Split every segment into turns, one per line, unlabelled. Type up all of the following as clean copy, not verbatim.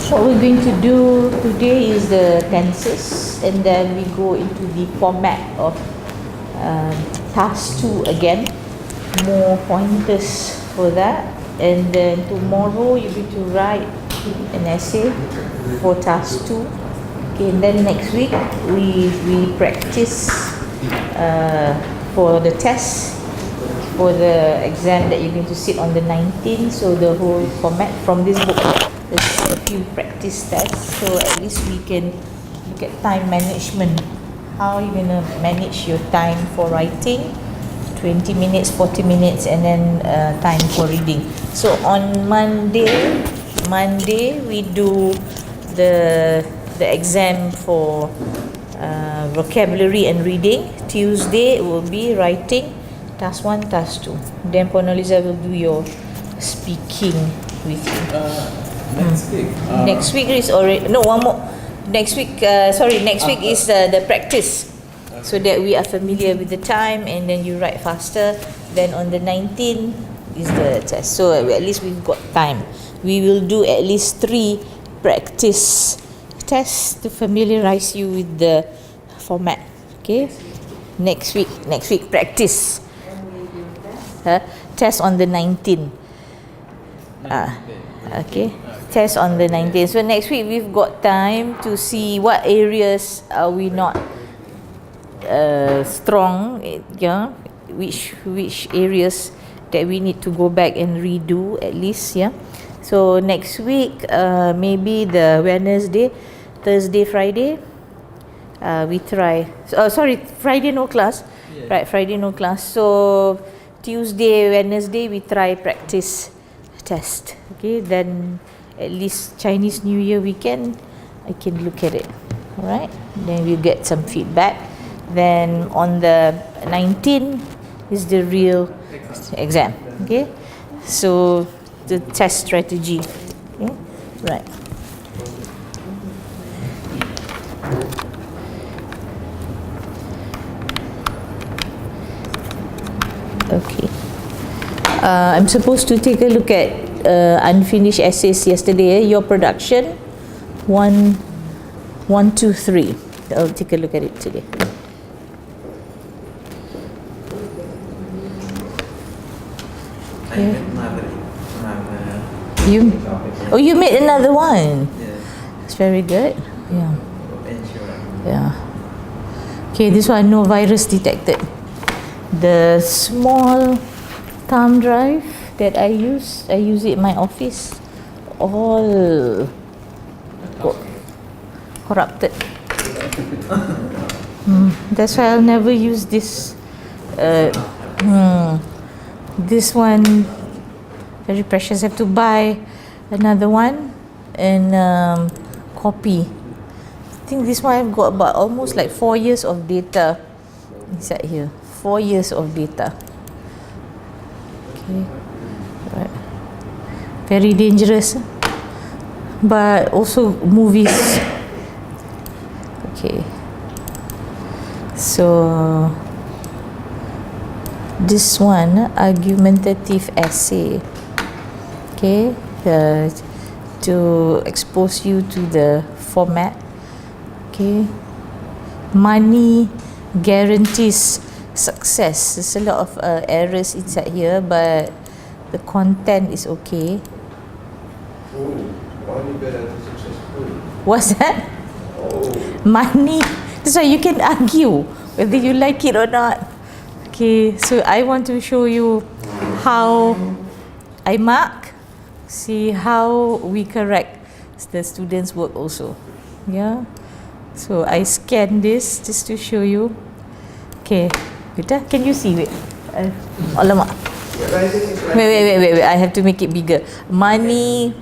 What we're going to do today is the tenses, and then we go into the format of task 2 again. More pointers for that, and then tomorrow you're going to write an essay for task 2. Okay, and then next week we practice for the test for the exam that you're going to sit on the 19th. So the whole format from this book, there's a few practice tests, so at least we can look at time management. How are you going to manage your time for writing? 20 minutes, 40 minutes, and then time for reading. So on Monday we do the exam for vocabulary and reading. Tuesday will be writing, task 1, task 2. Then Ponoliza will do your speaking with you. Next week is already, no, one more. Next week is the practice, so that we are familiar with the time, and then you write faster. Then on the 19th is the test, so at least we've got time. We will do at least 3 practice tests to familiarize you with the format. Okay, next week practice test on the 19th. Okay, test on the 19th. So next week we've got time to see what areas are we not strong, yeah, which areas that we need to go back and redo at least, yeah. So next week, maybe the Wednesday, Thursday, Friday, we try. Friday no class, right? Friday no class. So Tuesday, Wednesday, we try practice test. Okay, then at least Chinese New Year weekend, I can look at it. All right, then we'll get some feedback. Then on the 19th is the real exam. Okay, so the test strategy. Okay, right. Okay. I'm supposed to take a look at unfinished essays yesterday. Your production 1, 2, 3. I'll take a look at it today. You made another one. It's very good. Yeah. Okay, this one no virus detected. The small thumb drive that I use it in my office, all corrupted. That's why I'll never use this. This one very precious. I have to buy another one and copy. I think this one I've got about almost like 4 years of data inside here. 4 years of data. Okay, right. Very dangerous, but also movies. Okay, so this one, argumentative essay. Okay, to expose you to the format. Okay, money guarantees success. There's a lot of errors inside here, but the content is okay.
Money guarantees success.
What's that? Money. That's why you can argue whether you like it or not. Okay, so I want to show you how I mark. See how we correct the students' work also. Yeah. So I scan this just to show you. Okay. Can you see? Wait. Alamak. Wait. I have to make it bigger. Money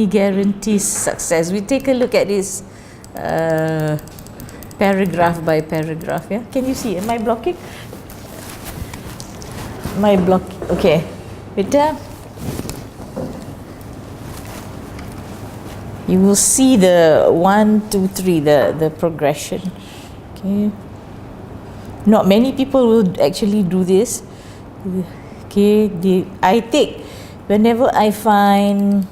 guarantees success. We take a look at this paragraph by paragraph. Yeah. Can you see? Am I blocking? Okay. Beta. You will see the 1, 2, 3, the progression. Okay. Not many people will actually do this. Okay, I take whenever I find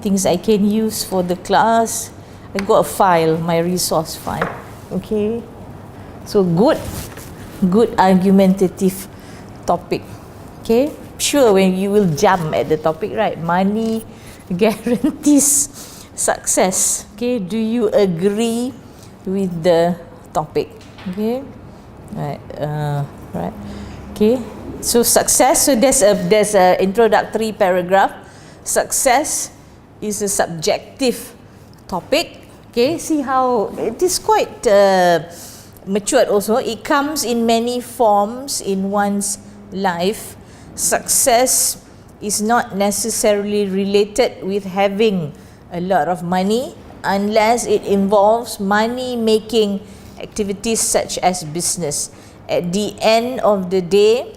things I can use for the class. I got a file, my resource file. Okay, so good argumentative topic. Okay, sure, when you will jump at the topic, right? Money guarantees success. Okay, do you agree with the topic? Okay, right, right. Okay, so success. So there's a introductory paragraph. Success is a subjective topic. Okay, see how it is quite matured also. It comes in many forms in one's life. Success is not necessarily related with having a lot of money unless it involves money making activities such as business. At the end of the day,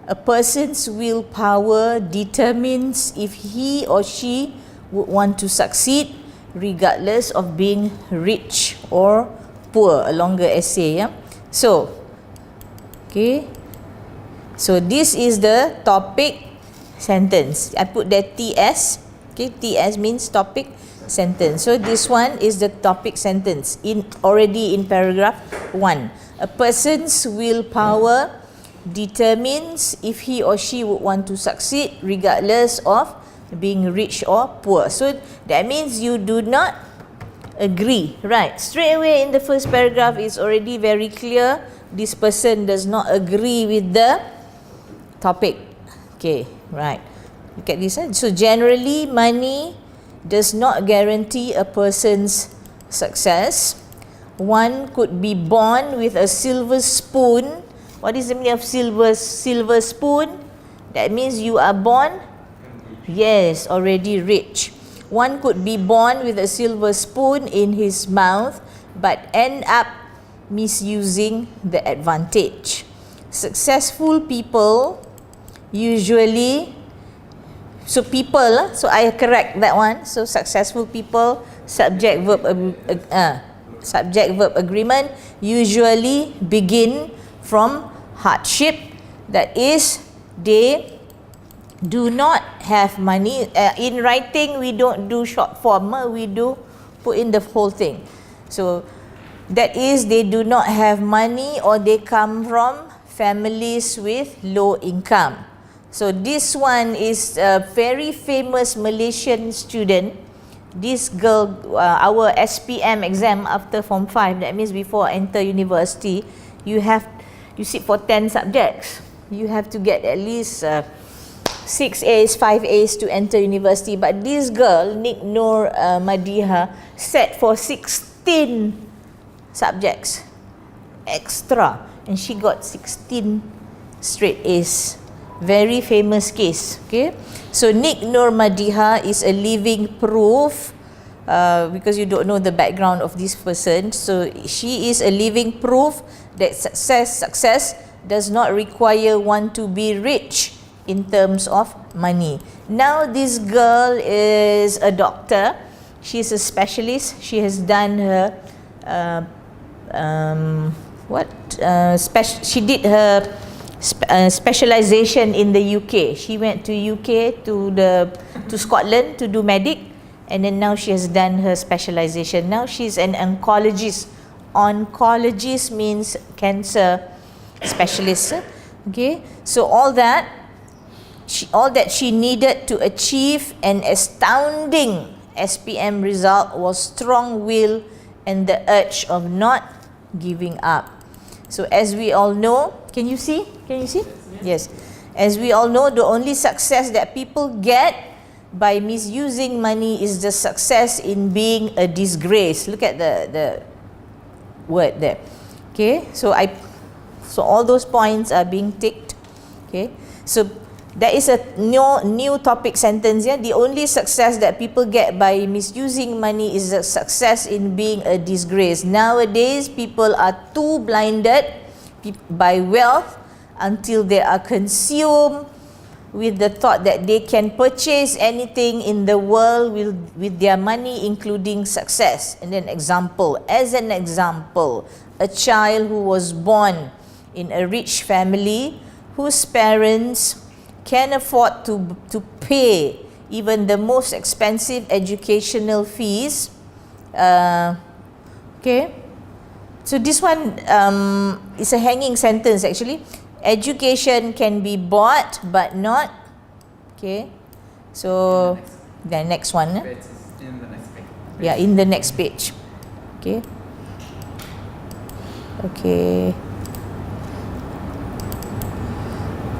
a person's willpower determines if he or she would want to succeed regardless of being rich or poor. A longer essay, yeah. So, okay. So this is the topic sentence. I put there TS. Okay, TS means topic sentence. So this one is the topic sentence already in paragraph 1. A person's willpower determines if he or she would want to succeed regardless of being rich or poor. So that means you do not agree, right? Straight away in the first paragraph it's already very clear this person does not agree with the topic. Okay, right. Look at this. So generally money does not guarantee a person's success. One could be born with a silver spoon. What is the meaning of silver spoon? That means you are born, yes, already rich. One could be born with a silver spoon in his mouth but end up misusing the advantage. Successful people usually, so I correct that one. So successful people, subject verb agreement, usually begin from hardship. That is, they do not have money. In writing we don't do short form, we do put in the whole thing. So that is, they do not have money or they come from families with low income. So this one is a very famous Malaysian student. This girl, our SPM exam after Form 5, that means before enter university, you sit for 10 subjects. You have to get at least 6 A's, 5 A's to enter university. But this girl, Nik Nur Madiha, sat for 16 subjects extra and she got 16 straight A's. Very famous case. Okay, so Nik Nur Madiha is a living proof, because you don't know the background of this person. So she is a living proof that success does not require one to be rich in terms of money. Now this girl is a doctor. She is a specialist. She has done her she did her specialization in the UK. She went to UK to Scotland to do medic, and then now she has done her specialization. Now she's an oncologist. Oncologist means cancer specialist. Okay, so all that she needed to achieve an astounding SPM result was strong will and the urge of not giving up. So as we all know, can you see? Yes. As we all know, the only success that people get by misusing money is the success in being a disgrace. Look at the word there. Okay, so all those points are being ticked. Okay, so there is a new topic sentence here. The only success that people get by misusing money is the success in being a disgrace. Nowadays, people are too blinded by wealth until they are consumed with the thought that they can purchase anything in the world with their money, including success. And then as an example, a child who was born in a rich family whose parents can afford to pay even the most expensive educational fees. Okay, so this one is a hanging sentence actually. Education can be bought but not. Okay, so the next one.
In the next page.
Yeah, in the next page. Okay. Okay.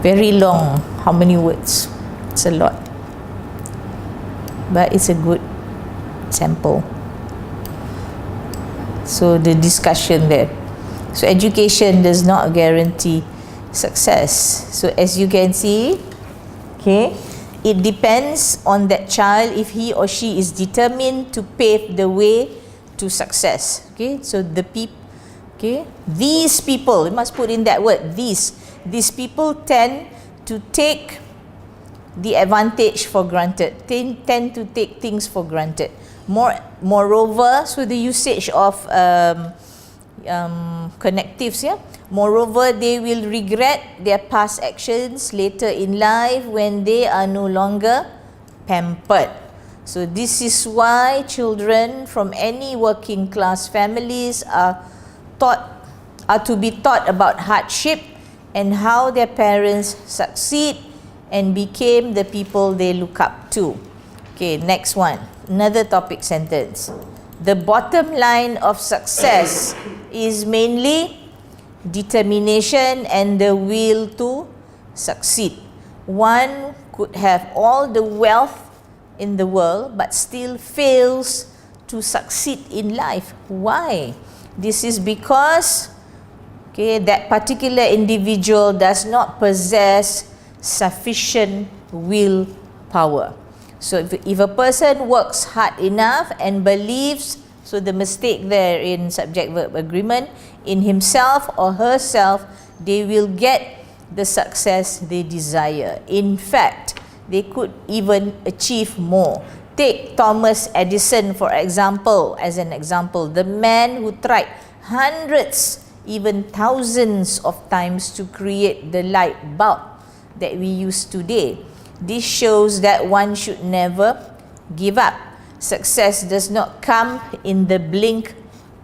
Very long. How many words? It's a lot. But it's a good sample. So the discussion there. So education does not guarantee success. So as you can see, okay, it depends on that child if he or she is determined to pave the way to success. Okay, so the people, okay, these people, you must put in that word, these people tend to take the advantage for granted, tend to take things for granted. Moreover, so the usage of connectives, yeah. Moreover, they will regret their past actions later in life when they are no longer pampered. So this is why children from any working class families are to be taught about hardship and how their parents succeed and became the people they look up to. Okay, next one. Another topic sentence. The bottom line of success is mainly determination and the will to succeed. One could have all the wealth in the world but still fails to succeed in life. Why? This is because, okay, that particular individual does not possess sufficient willpower. So if a person works hard enough and believes, so the mistake there in subject-verb agreement, in himself or herself, they will get the success they desire. In fact, they could even achieve more. Take Thomas Edison for example, as an example, the man who tried hundreds, even thousands of times to create the light bulb that we use today. This shows that one should never give up. Success does not come in the blink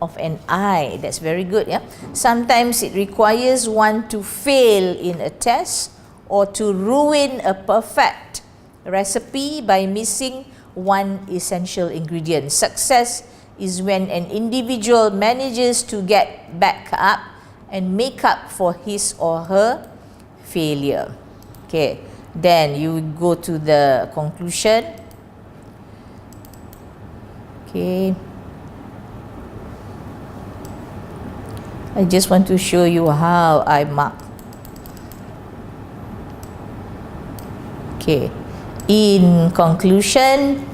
of an eye. That's very good, yeah. Sometimes it requires one to fail in a test or to ruin a perfect recipe by missing one essential ingredient. Success is when an individual manages to get back up and make up for his or her failure. Okay, then you go to the conclusion. Okay, I just want to show you how I mark. Okay, in conclusion,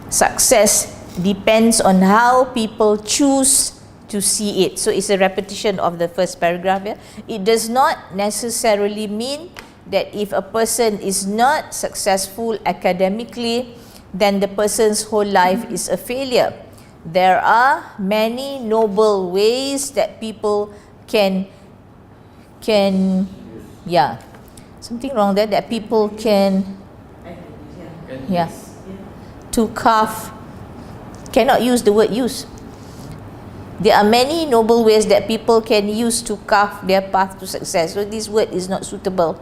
success depends on how people choose to see it. So it's a repetition of the first paragraph here. It does not necessarily mean that if a person is not successful academically, then the person's whole life is a failure. There are many noble ways that people can yeah, something wrong there, that people can, yeah, to carve, cannot use the word use. There are many noble ways that people can use to carve their path to success. So this word is not suitable.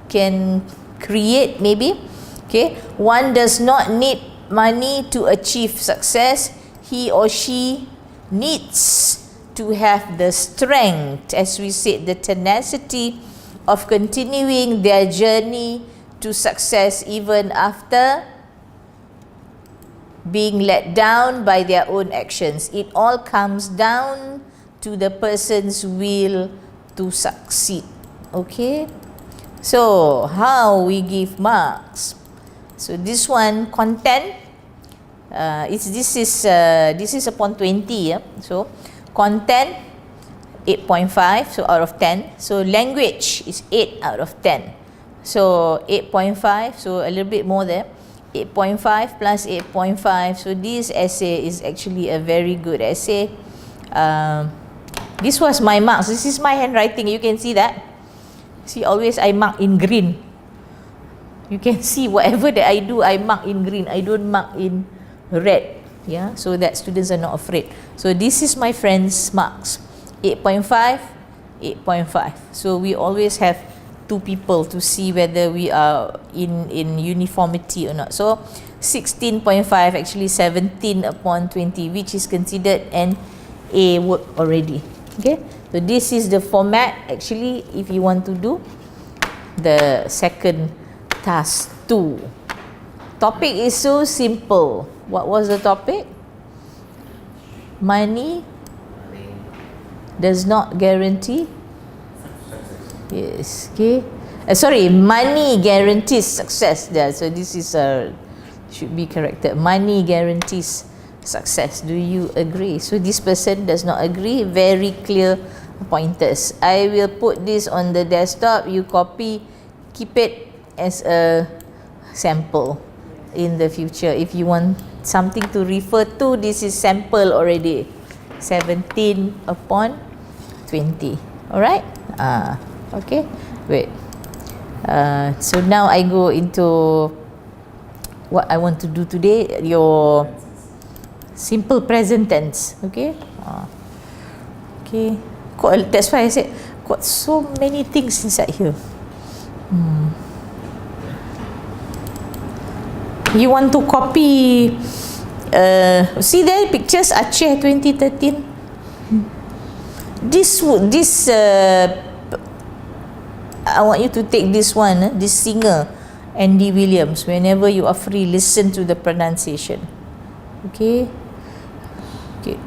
Can create maybe. Okay, one does not need money to achieve success. He or she needs to have the strength, as we said, the tenacity of continuing their journey to success even after being let down by their own actions. It all comes down to the person's will to succeed. Okay, so how we give marks? So this one, content, this is upon 20, yeah? So content 8.5, so out of 10. So language is 8 out of 10. So 8.5, so a little bit more there. 8.5 plus 8.5, so this essay is actually a very good essay. This was my marks. This is my handwriting, you can see that. See, always I mark in green. You can see whatever that I do, I mark in green. I don't mark in red. Yeah, so that students are not afraid. So this is my friend's marks. 8.5, 8.5. So we always have two people to see whether we are in uniformity or not. So 16.5, actually 17 upon 20, which is considered an A work already. Okay, so this is the format actually if you want to do the second task 2. Topic is so simple. What was the topic? Money does not guarantee. Yes, okay. Sorry, money guarantees success. Yeah, so this is should be corrected. Money guarantees success. Do you agree? So this person does not agree. Very clear pointers. I will put this on the desktop. You copy, keep it as a sample in the future. If you want something to refer to, this is sample already. 17 upon 20. Alright? Okay. Wait. So now I go into what I want to do today. Your simple present tense. Okay. Okay. That's why I said got so many things inside here. You want to copy? See there pictures Aceh 2013. This I want you to take this one, this singer Andy Williams. Whenever you are free, listen to the pronunciation. Okay. Okay.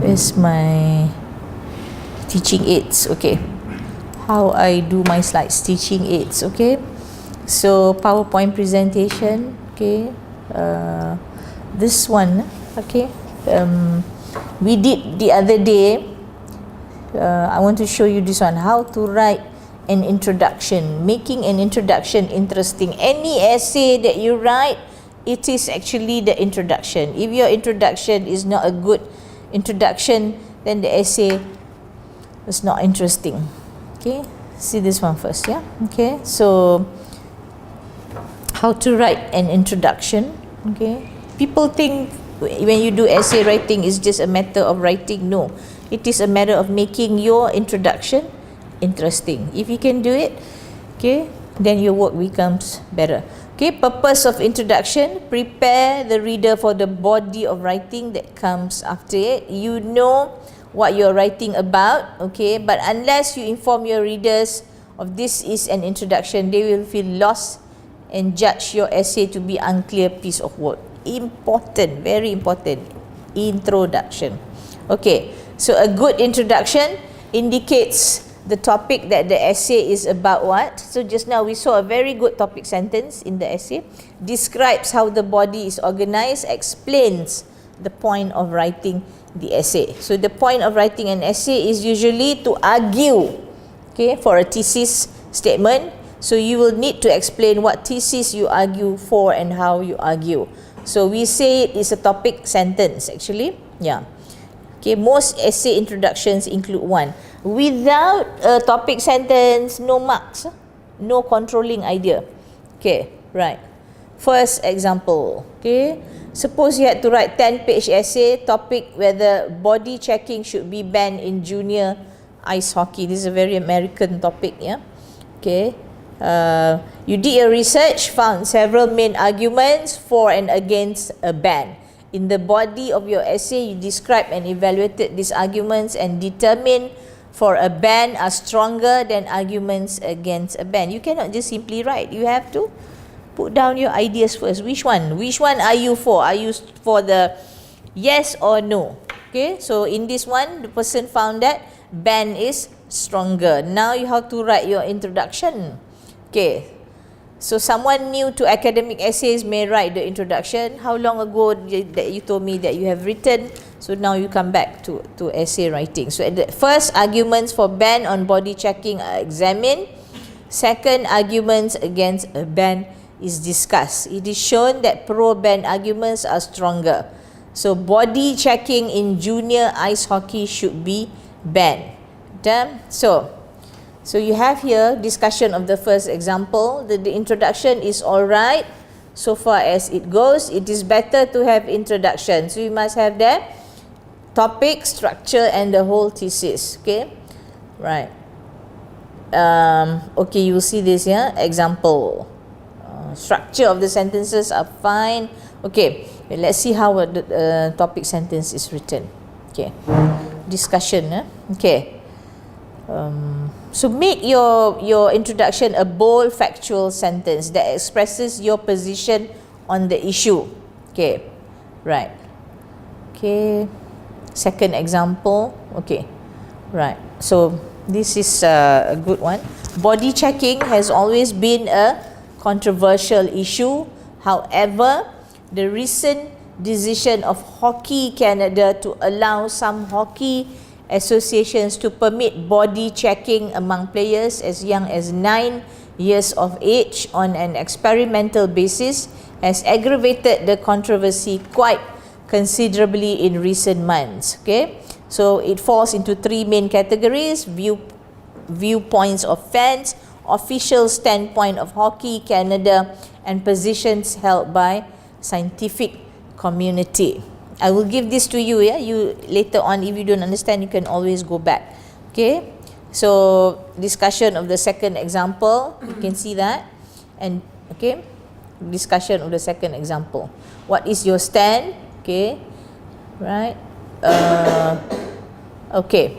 Where's my teaching aids? Okay. How I do my slides? Teaching aids. Okay. So PowerPoint presentation. Okay. This one. Okay. We did the other day. I want to show you this one. How to write an introduction. Making an introduction interesting. Any essay that you write, it is actually the introduction. If your introduction is not a good introduction, then the essay is not interesting. Okay, see this one first. Yeah. Okay, so how to write an introduction. Okay, people think when you do essay writing is just a matter of writing. No, it is a matter of making your introduction interesting. If you can do it, okay, then your work becomes better. Okay, purpose of introduction: prepare the reader for the body of writing that comes after it. You know what you're writing about, okay, but unless you inform your readers of this is an introduction, they will feel lost and judge your essay to be unclear piece of work. Important, very important. Introduction. Okay, so a good introduction indicates the topic that the essay is about. What? So just now we saw a very good topic sentence in the essay. Describes how the body is organized, explains the point of writing the essay. So the point of writing an essay is usually to argue, okay, for a thesis statement. So you will need to explain what thesis you argue for and how you argue. So we say it is a topic sentence actually. Yeah. Okay, most essay introductions include one. Without a topic sentence, no marks, no controlling idea. Okay, right. First example, okay. Suppose you had to write 10-page essay, topic whether body checking should be banned in junior ice hockey. This is a very American topic, yeah. Okay. You did your research, found several main arguments for and against a ban. In the body of your essay, you described and evaluated these arguments and determined for a ban are stronger than arguments against a ban. You cannot just simply write. You have to put down your ideas first. Which one? Which one are you for? Are you for the yes or no? Okay, so in this one, the person found that ban is stronger. Now you have to write your introduction. Okay. So someone new to academic essays may write the introduction. How long ago that you told me that you have written? So now you come back to essay writing. So at the first, arguments for ban on body checking are examined. Second, arguments against a ban is discussed. It is shown that pro-ban arguments are stronger. So body checking in junior ice hockey should be banned. So So you have here discussion of the first example. The introduction is alright so far as it goes. It is better to have introduction. So you must have the topic, structure and the whole thesis. Okay, right. Okay, you will see this here. Example. Structure of the sentences are fine. Okay, let's see how the topic sentence is written. Okay, discussion. Okay. So make your introduction a bold factual sentence that expresses your position on the issue. Okay, right. Okay, second example. Okay, right. So this is a good one. Body checking has always been a controversial issue. However, the recent decision of Hockey Canada to allow some hockey associations to permit body checking among players as young as 9 years of age on an experimental basis has aggravated the controversy quite considerably in recent months. Okay, so it falls into 3 main categories: viewpoints of fans, official standpoint of Hockey Canada, and positions held by scientific community. I will give this to you, yeah. You later on, if you don't understand, you can always go back. Okay. So discussion of the second example, you can see that, and okay, discussion of the second example. What is your stand? Okay, right. Okay.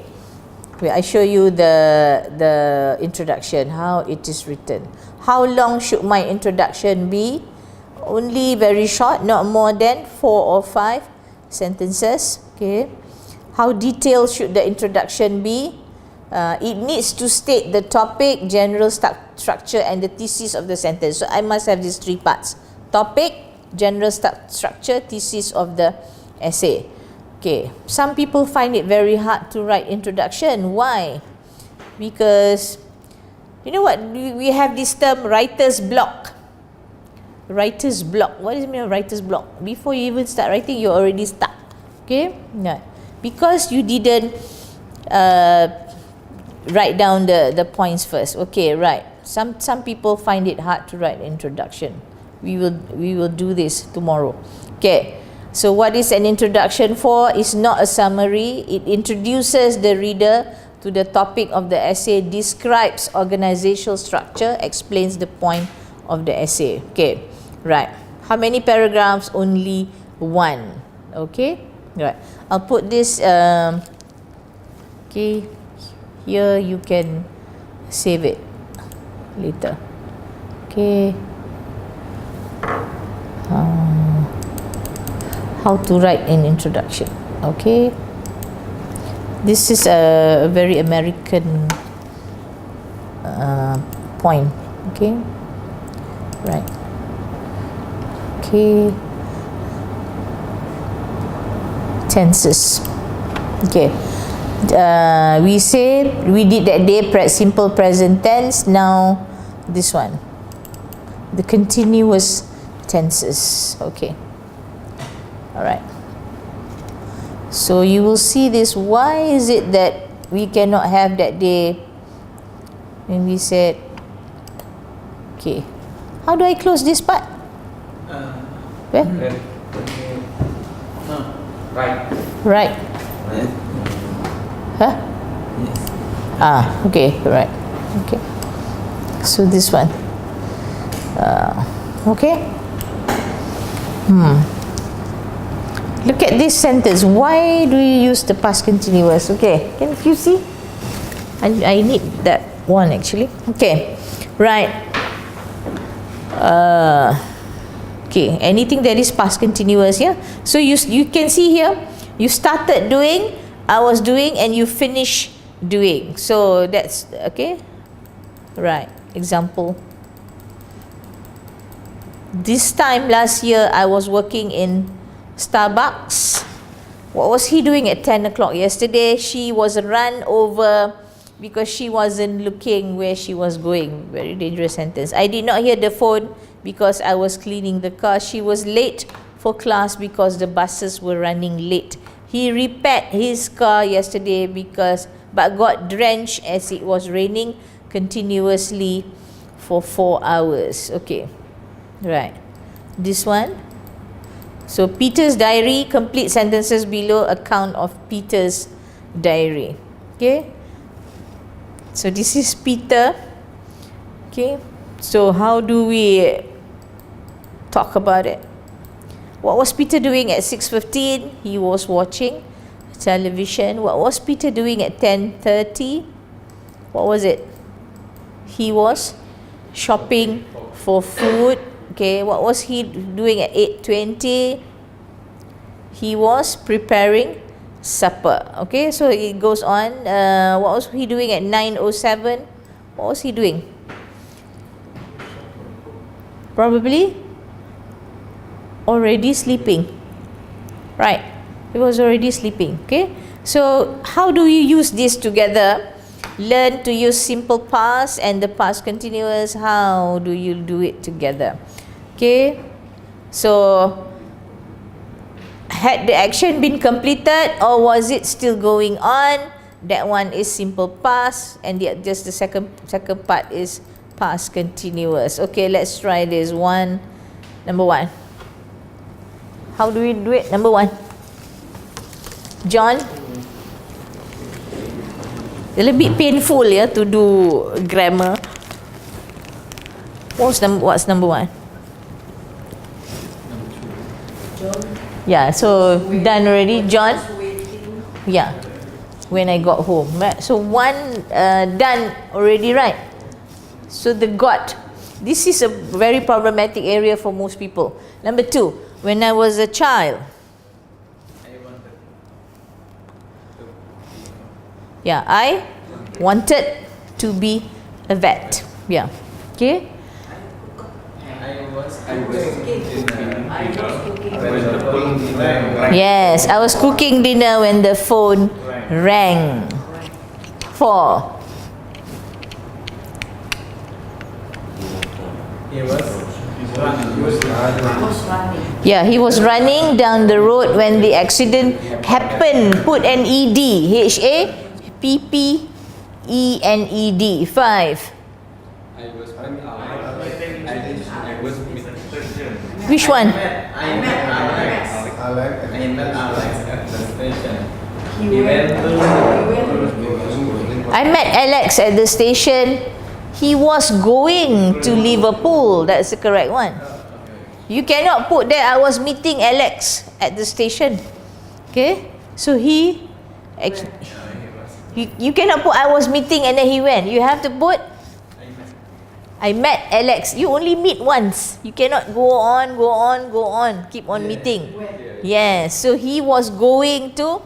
Wait, I show you the introduction, how it is written. How long should my introduction be? Only very short, not more than 4 or 5 sentences. Okay. How detailed should the introduction be? It needs to state the topic, general structure and the thesis of the sentence. So I must have these 3 parts: topic, general structure, thesis of the essay. Okay. Some people find it very hard to write introduction. Why? Because you know what, we have this term writer's block. Writer's block. What does it mean, writer's block? Before you even start writing, you're already stuck. Okay? Yeah. Because you didn't write down the points first. Okay, right. Some people find it hard to write introduction. We will do this tomorrow. Okay. So what is an introduction for? It's not a summary. It introduces the reader to the topic of the essay, describes organizational structure, explains the point of the essay. Okay. Right. How many paragraphs? Only 1. Okay. Right. I'll put this. Okay. Here you can save it later. Okay. How to write an introduction. Okay. This is a very American point. Okay. Right. Okay. Tenses. Okay. We say we did that day simple present tense. Now this one, the continuous tenses. Okay. All right. So you will see this. Why is it that we cannot have that day when we said, okay, how do I close this part? Where?
No, right.
Right. Huh?
Yes.
Okay, right. Okay. So this one. Okay. Look at this sentence. Why do you use the past continuous? Okay. Can you see? I need that one actually. Okay. Right. Okay. Anything that is past continuous, yeah. So you can see here. You started doing, I was doing, and you finish doing. So that's okay. Right. Example. This time last year, I was working in Starbucks. What was he doing at 10 o'clock yesterday? She was run over because she wasn't looking where she was going. Very dangerous sentence. I did not hear the phone because I was cleaning the car. She was late for class because the buses were running late. He repaired his car yesterday but got drenched as it was raining. continuously for 4 hours. Okay, right. This one. So Peter's diary, complete sentences below account of Peter's diary. Okay. So this is Peter. Okay. So how do we talk about it? What was Peter doing at 6:15? He was watching television. What was Peter doing at 10:30? What was it? He was shopping for food. Okay, what was he doing at 8:20? He was preparing supper. Okay, so it goes on. What was he doing at 9:07? What was he doing? Probably already sleeping. Right, he was already sleeping. Okay, so how do you use this together? Learn to use simple past and the past continuous. How do you do it together? Okay, so had the action been completed or was it still going on? That one is simple past, and just the second part is past continuous. Okay, let's try this one. Number one. How do we do it? Number one. John? A little bit painful, yeah, to do grammar. What's number one? Yeah, so done already. John? Yeah, when I got home. Right? So one done already, right? So the got. This is a very problematic area for most people. Number two, when I was a child. Yeah, I wanted to be a vet. Yeah. Okay. Yes, I was cooking dinner when the phone rang. 4. Yeah, he was running down the road when the accident happened. Put an ED. HAPPENED. 5. Which one?
I met Alex at the station.
I met Alex at the station. He was going to Liverpool. That's the correct one. You cannot put there, I was meeting Alex at the station. Okay? So you cannot put I was meeting and then he went. You have to put I met Alex. You only meet once. You cannot go on, keep on meeting. Yes. So he was going to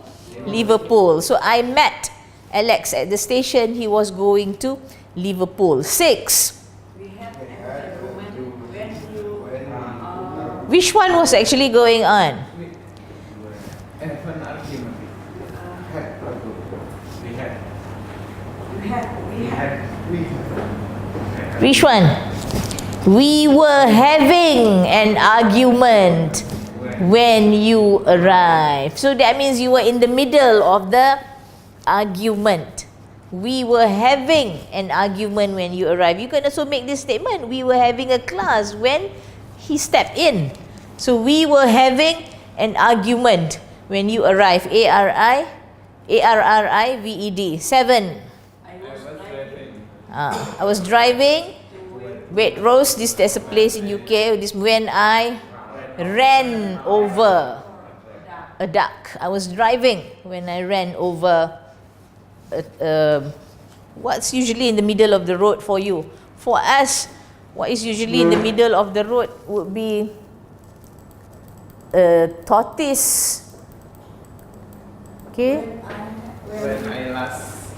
Liverpool. So I met Alex at the station. He was going to Liverpool. 6. Which one was actually going on? Which one? We were having an argument when you arrived. So that means you were in the middle of the argument. We were having an argument when you arrived. You can also make this statement. We were having a class when he stepped in. So we were having an argument when you arrived. ARRIVED. 7. I was driving. Wait, Rose, there's a place in UK. This when I ran over a duck. I was driving when I ran over. What's usually in the middle of the road for you? For us, what is usually in the middle of the road would be a tortoise. Okay.
When I last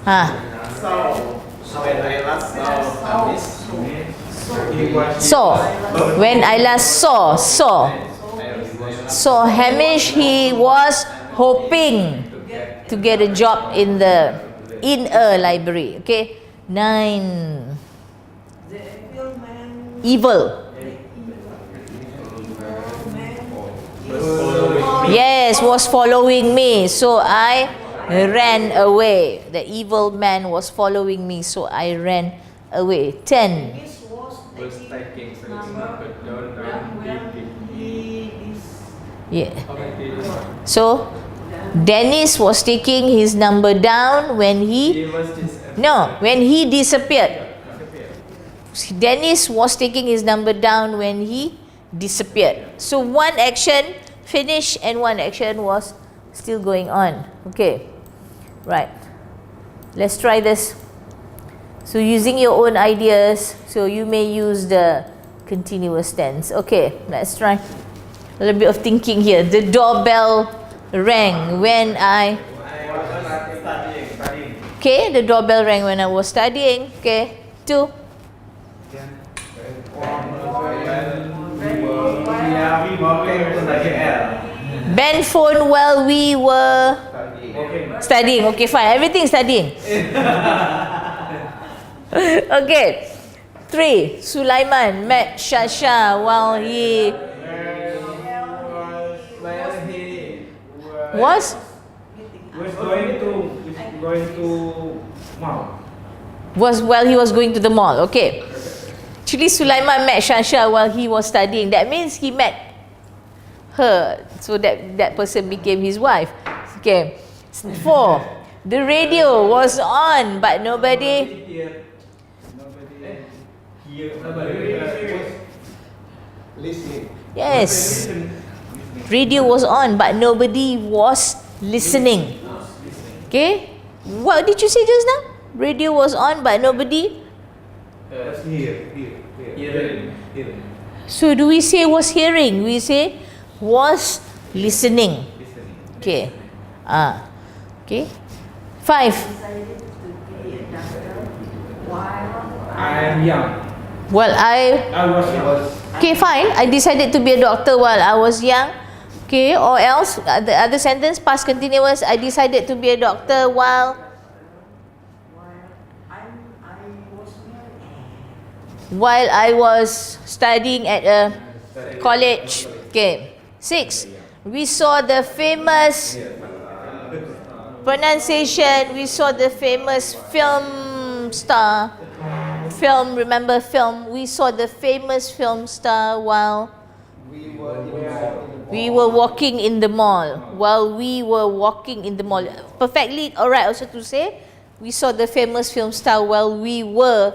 When I last saw Hamish, he was hoping to get a job in a library. Okay. 9. Evil. Yes, was following me, so I ran away. The evil man was following me, so I ran away. 10.
Was taking, so it's not good. Don't
Yeah. So Dennis was taking his number down when
He was
when he disappeared. Dennis was taking his number down when he disappeared. So one action finished and one action was still going on. Okay, right. Let's try this. So using your own ideas, so you may use the continuous tense. Okay, let's try. A little bit of thinking here. The doorbell rang when I...
studying.
Okay, the doorbell rang when I was studying. Okay, 2. Ben phone while we were studying. Okay, fine. Everything studying. Okay. 3. Sulaiman met Shasha while he was while he was going to the mall. Okay. Actually, Sulaiman met Shasha while he was studying. That means he met her, so that person became his wife. Okay. 4. The radio was on, but nobody. Yes. Radio was on, but nobody was listening. Okay. What did you say just now? Radio was on, but nobody.
Hearing.
So do we say was hearing? We say was listening. Okay. Okay. 5.
I am young.
Well,
I was
okay, fine. I decided to be a doctor while I was young. Okay, or else the other sentence, past continuous. I decided to be a doctor while I was studying at a college. Okay. 6. We saw the famous pronunciation. We saw the famous film star. Film, remember film? We saw the famous film star while we were walking in the mall. While we were walking in the mall. Perfectly alright also to say, we saw the famous film star while we were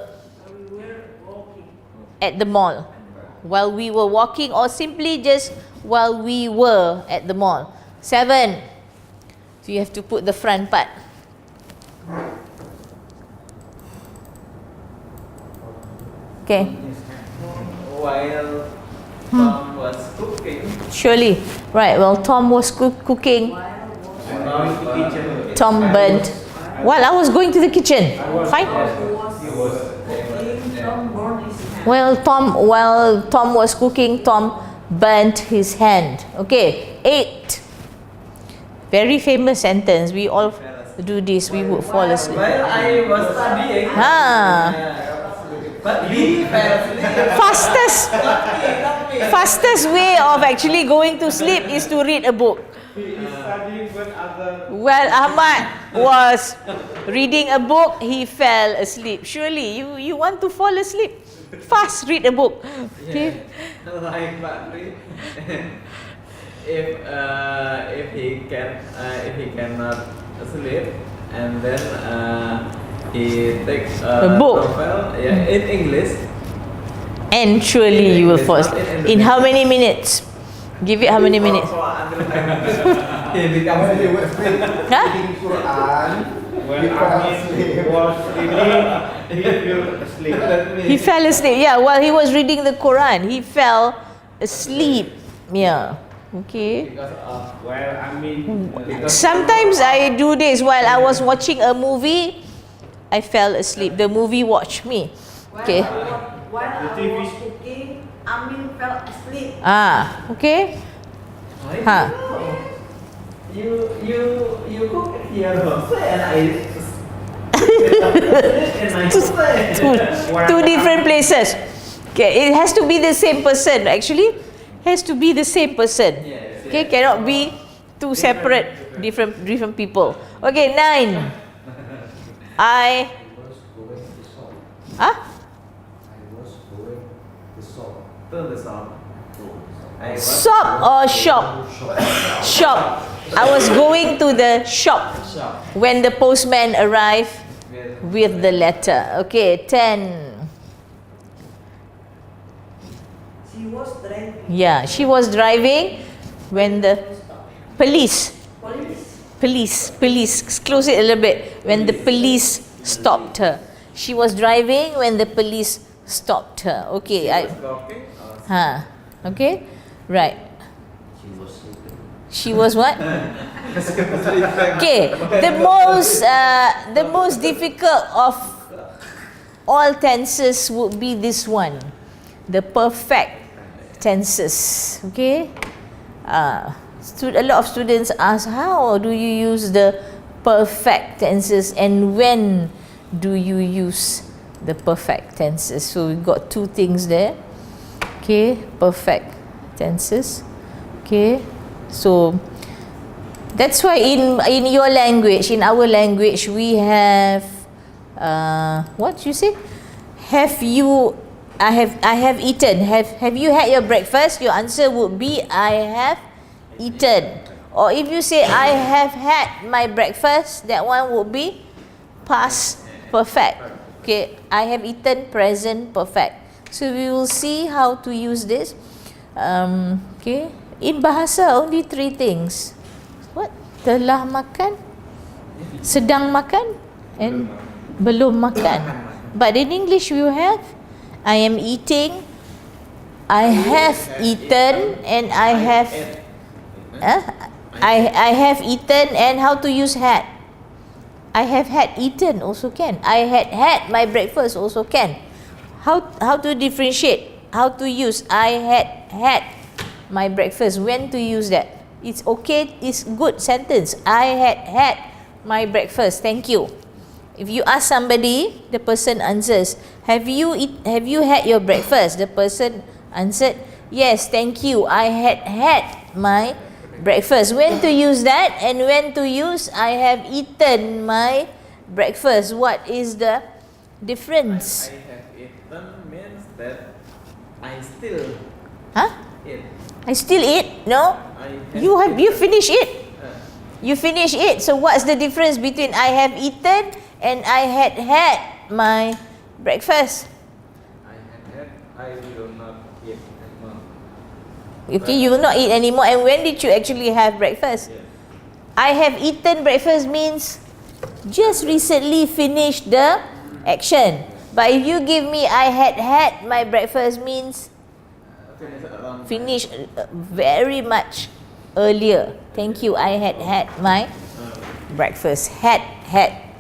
at the mall. While we were walking, or simply just while we were at the mall. 7. So you have to put the front part. Okay.
While Tom was cooking.
Surely. Right, well, Tom was cooking. Tom burnt. While I was going to the kitchen. Fine. While Tom was cooking, Tom burnt his hand. Okay. 8. Very famous sentence. We all do this. We would fall asleep.
While I was studying. But he fell asleep.
Fastest way of actually going to sleep is to read a book.
He is studying when other.
While Ahmad was reading a book, he fell asleep. Surely you want to fall asleep, fast read a book. Okay.
Like Bakri, if he cannot sleep, and then he takes
A book.
novel, in English.
And surely you will fall asleep. In how many minutes? Give it how many minutes?
He becomes
Huh? He fell asleep. Yeah, while he was reading the Quran, he fell asleep. Yeah. Okay. Sometimes I do this while I was watching a movie. I fell asleep. The movie watched me. Okay.
While I was cooking, Amin fell asleep.
Okay.
You cook here also, and I.
Two different places. Okay, it has to be the same person. Actually, has to be the same person. Okay, cannot be two separate different people. Okay, 9.
Turn the sound. I was
Shop or shop? Shop. I was going to the shop
shop
when the postman arrived
with
with the letter. Okay, 10.
She was driving.
Yeah, she was driving when the police, close it a little bit, when the police stopped her. She was driving when the police stopped her. Okay,
talking.
okay, right. She was what? Okay, the most difficult of all tenses would be this one, the perfect tenses. Okay, a lot of students ask, how do you use the perfect tenses and when do you use the perfect tenses? So we got two things there. Okay, perfect tenses. Okay, so that's why in your language, in our language, we have what you say? Have you? I have eaten. Have you had your breakfast? Your answer would be I have eaten. Or if you say I have had my breakfast, that one would be past perfect. Okay, I have eaten, present perfect. So we will see how to use this. Okay, in bahasa only 3 things. What? Telah makan, sedang makan, and belum makan. But in English we have I am eating, I have eaten, and I have I have eaten, and how to use had. I have had eaten also can. I had had my breakfast also can. How to differentiate? How to use I had my breakfast? When to use that? It's okay. It's good sentence. I had my breakfast. Thank you. If you ask somebody, the person answers, Have you had your breakfast? The person answered, yes, thank you. I had my breakfast. When to use that and when to use I have eaten my breakfast? What is the difference?
I have eaten means that I still eat.
I still eat? No? You finish it? You finish it. So what's the difference between I have eaten and I had my breakfast?
I will not eat anymore.
Okay, you will not eat anymore. And when did you actually have breakfast?
Yeah.
I have eaten breakfast means just recently finished the action. But if you give me I had my breakfast means finish very much earlier. Thank you. I had my breakfast. Had.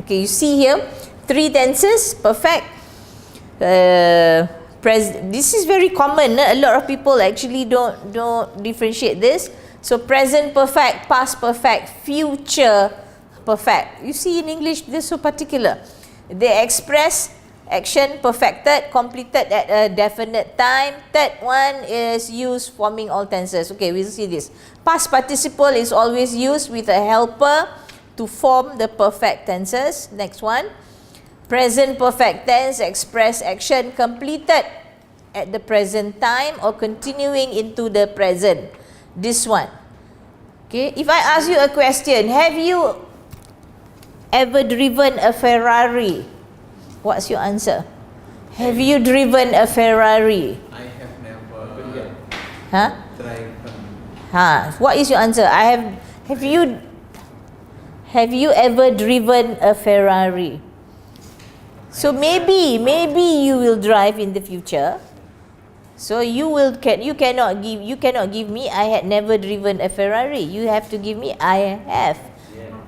Okay, you see here 3 tenses, perfect. This is very common. A lot of people actually don't differentiate this. So present perfect, past perfect, future perfect. You see in English this is so particular. They express action perfected, completed at a definite time. Third one is used forming all tenses. Okay, we'll see this. Past participle is always used with a helper to form the perfect tenses. Next one. Present perfect tense express action completed at the present time or continuing into the present. This one. Okay, if I ask you a question, have you ever driven a Ferrari? What's your answer? Have you driven a Ferrari?
I have never driven.
What is your answer? Have you ever driven a Ferrari? So maybe you will drive in the future. So you cannot give me I had never driven a Ferrari. You have to give me I have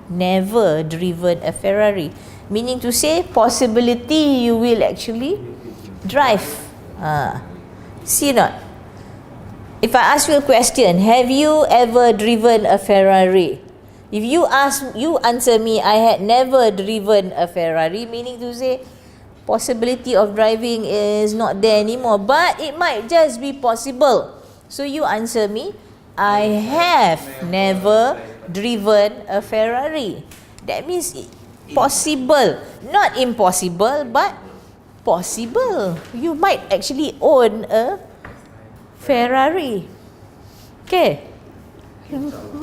never driven a Ferrari. Meaning to say possibility you will actually drive. See not? If I ask you a question, have you ever driven a Ferrari? If you answer me, I had never driven a Ferrari, meaning to say possibility of driving is not there anymore, but it might just be possible. So you answer me, I have never driven a Ferrari. That means possible, not impossible, but possible. You might actually own a Ferrari. Okay.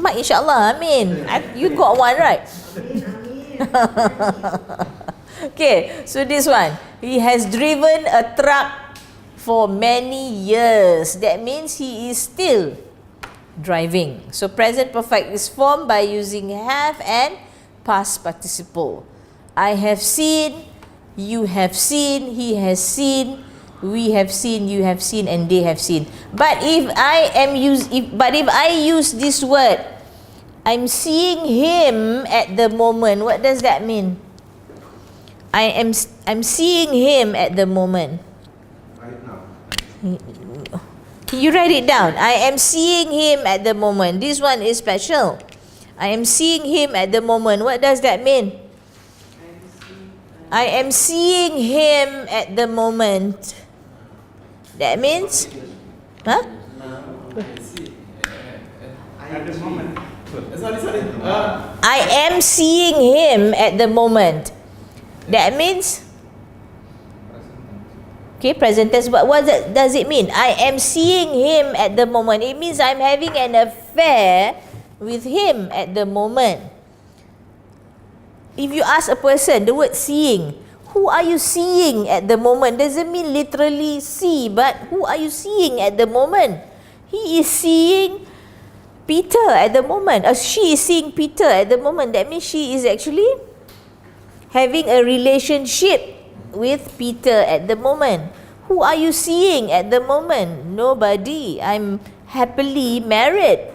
Mak insyaAllah, amin. You got one, right? Okay, so this one. He has driven a truck for many years. That means he is still driving. So present perfect is formed by using have and past participle. I have seen, you have seen, he has seen, we have seen, you have seen, and they have seen. But if I use this word, I'm seeing him at the moment. What does that mean? I'm seeing him at the moment.
Right now.
Can you write it down? I am seeing him at the moment. This one is special. I am seeing him at the moment. What does that mean? I am seeing him at the moment. That means? Huh?
At the moment.
Sorry.
I am seeing him at the moment. That means? Okay, present tense. But what does it mean? I am seeing him at the moment. It means I'm having an affair with him at the moment. If you ask a person the word seeing, who are you seeing at the moment? Doesn't mean literally see, but who are you seeing at the moment? He is seeing Peter at the moment. She is seeing Peter at the moment. That means she is actually having a relationship with Peter at the moment. Who are you seeing at the moment? Nobody. I'm happily married.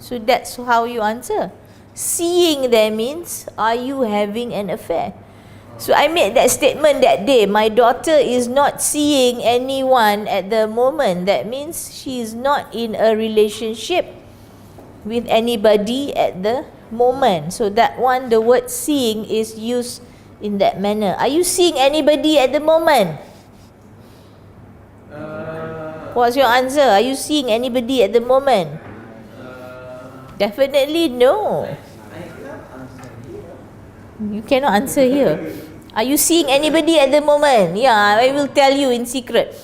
So that's how you answer. Seeing there means, are you having an affair? So I made that statement that day. My daughter is not seeing anyone at the moment. That means she is not in a relationship with anybody at the moment. So that one, the word seeing is used in that manner. Are you seeing anybody at the moment? What's your answer? Are you seeing anybody at the moment? Definitely no. You cannot answer here. Are you seeing anybody at the moment? Yeah, I will tell you in secret.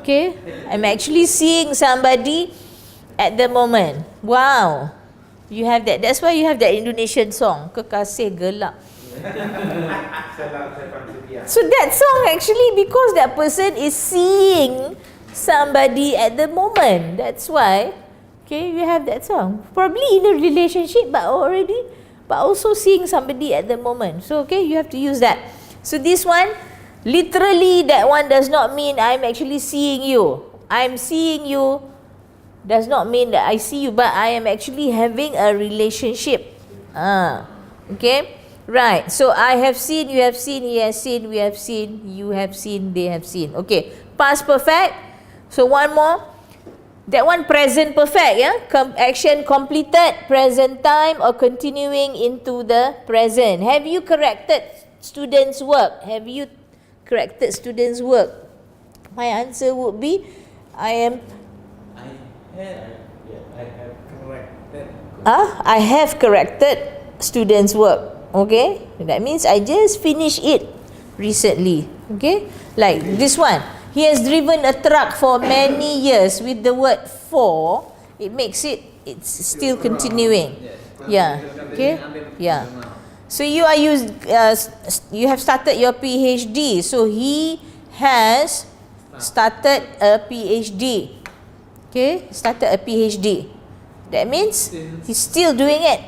Okay? I'm actually seeing somebody at the moment. Wow. You have that. That's why you have that Indonesian song. Kekasih gelap. So that song actually, because that person is seeing somebody at the moment. That's why, okay, you have that song. Probably in a relationship, but also seeing somebody at the moment. So, okay, you have to use that. So this one, literally that one does not mean I'm actually seeing you. I'm seeing you does not mean that I see you, but I am actually having a relationship. Okay? Right. So I have seen, you have seen, he has seen, we have seen, you have seen, they have seen. Okay. Past perfect. So one more. That one present perfect, yeah? Action completed, present time, or continuing into the present. Have you corrected students' work? Have you corrected students' work? My answer would be, I have corrected students' work. Okay? That means I just finished it recently. Okay? Like this one. He has driven a truck for many years. With the word for, it makes it's still continuing. Yeah. Okay? Yeah. So you have started your PhD. So he has started a PhD. Okay? Started a PhD. That means he's still doing it.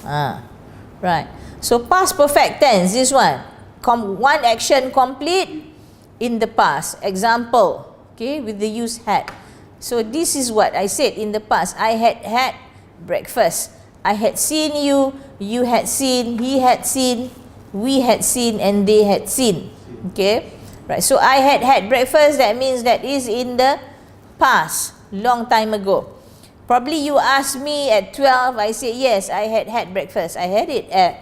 Right. So past perfect tense, this one. One action complete in the past. Example, okay, with the use had. So this is what I said in the past. I had had breakfast. I had seen you, you had seen, he had seen, we had seen, and they had seen. Okay? Right. So I had had breakfast, that means that is in the past, long time ago. Probably you asked me at 12, I said yes, I had had breakfast. I had it at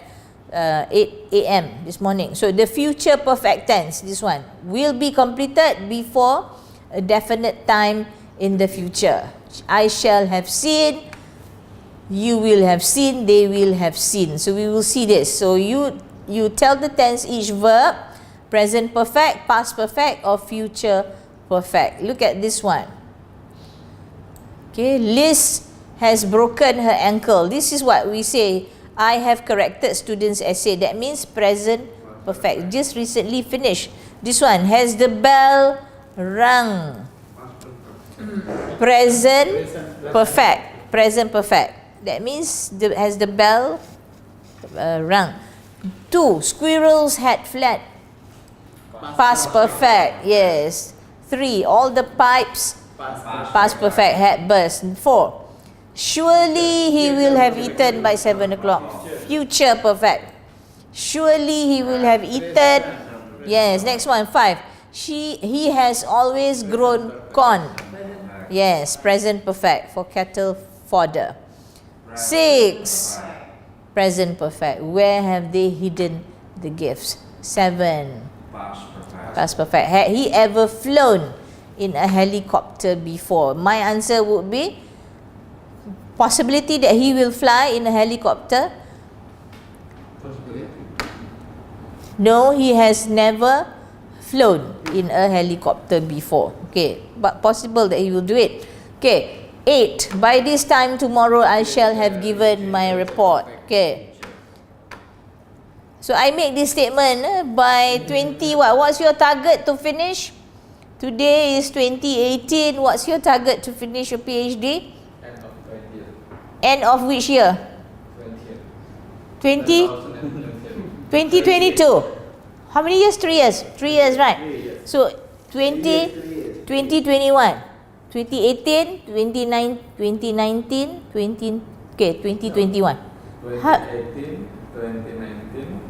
8 a.m. this morning. So the future perfect tense, this one, will be completed before a definite time in the future. I shall have seen, you will have seen, they will have seen. So we will see this. So you tell the tense each verb, present perfect, past perfect, or future perfect. Look at this one. Okay, Liz has broken her ankle. This is what we say. I have corrected students' essay. That means present perfect. Just recently finished. This one, has the bell rung? Present perfect. Present perfect. That means has the bell rung? 2. Squirrels had fled. Past perfect. Yes. 3. All the pipes. Past perfect had burst. 4. Surely he will have eaten by 7 o'clock. Future perfect. Surely he will have eaten. Yes. Next one. 5. He has always grown corn. Yes. Present perfect for cattle fodder. 6. Present perfect. Where have they hidden the gifts? 7. Past perfect. Had he ever flown in a helicopter before? My answer would be possibility that he will fly in a helicopter. No, he has never flown in a helicopter before. Okay, but possible that he will do it. Okay, 8. By this time tomorrow I shall have given my report. Okay. So I make this statement by 20 what? What's your target to finish? Today is 2018. What's your target to finish your PhD?
End of 20th.
End of which year? 20? 2022. How many years? 3 years. 3 years, right? So 2021, 2018, 2019, 2021.
2018, 2019.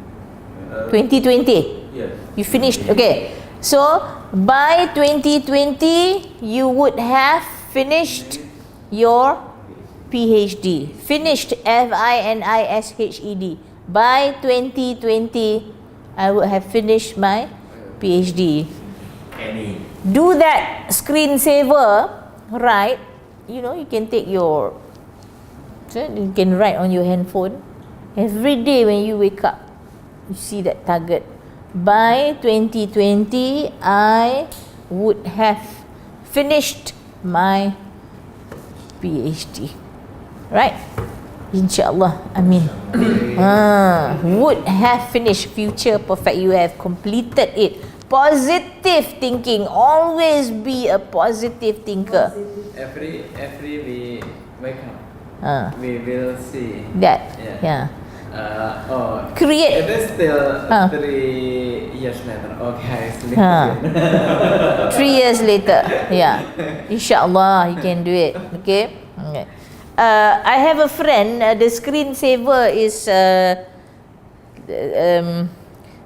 2020.
Yes.
You finished. Okay. So by 2020 you would have finished your PhD. Finished, FINISHED. By 2020 I would have finished my PhD. Do that screensaver, right? You know, you can take your, you can write on your handphone. Every day when you wake up, you see that target. By 2020 I would have finished my PhD. Right? InsyaAllah. Amin. Would have finished. Future perfect. You have completed it. Positive thinking. Always be a positive thinker.
Every we wake up, we will see
That. Yeah. Create.
It is still 3 years later. Okay, it's
3 years later. Yeah. InsyaAllah you can do it. Okay. Okay. I have a friend. The screensaver is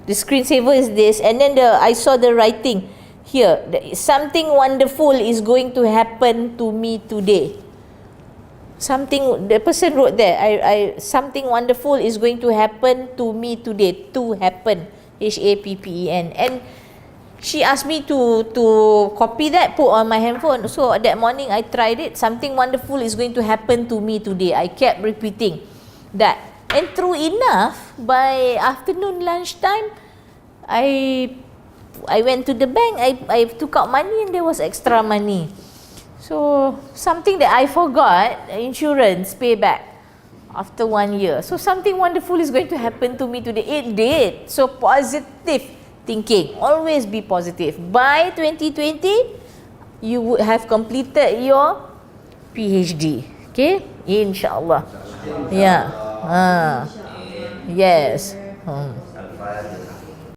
the screensaver is this, and then I saw the writing here. Something wonderful is going to happen to me today. Something, the person wrote there. Something wonderful is going to happen to me today. To happen, HAPPEN, and she asked me to copy that, put on my handphone. So that morning I tried it. Something wonderful is going to happen to me today. I kept repeating that, and true enough, by afternoon lunchtime, I went to the bank. I took out money and there was extra money. So something that I forgot, insurance payback after 1 year. So something wonderful is going to happen to me today. It did. So positive thinking. Always be positive. By 2020, you would have completed your PhD. Okay? InsyaAllah. Yeah. Yes.